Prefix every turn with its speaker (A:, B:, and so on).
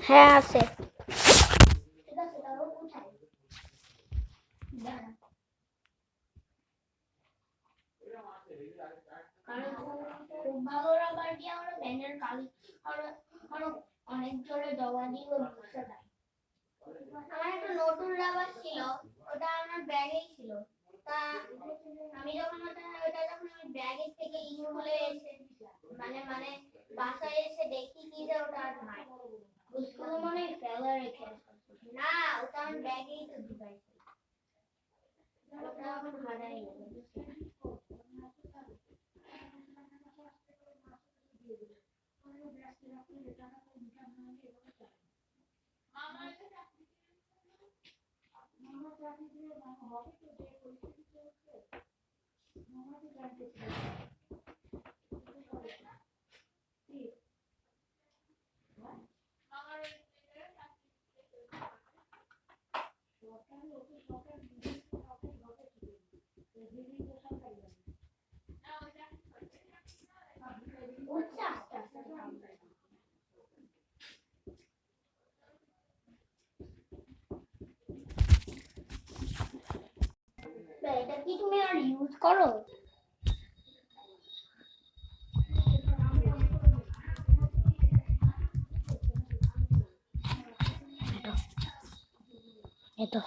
A: হ্যাঁ আছে।
B: খুব ভালো রাবার দিয়ে আমরা ব্যানের কালি অনেক জোরে জবা দিয়ে বুঝতে পারি। আমার একটা নতুন রাবার ছিল, ওটা আমার ব্যাগেই ছিল। তা আমি যখন ওটা যখন আমি ব্যাগের থেকে স্কুলে এসে মানে বাসায় এসে দেখি কি যে ওটা আর নাই। স্কুলে মনে হয় ফেলে রেখে না, ওটা আমার ব্যাগেই তো ঢুকাইছে। ওটা এখন হারাই গেল। এটা কি তুমি আর ইউজ করো?
A: এটা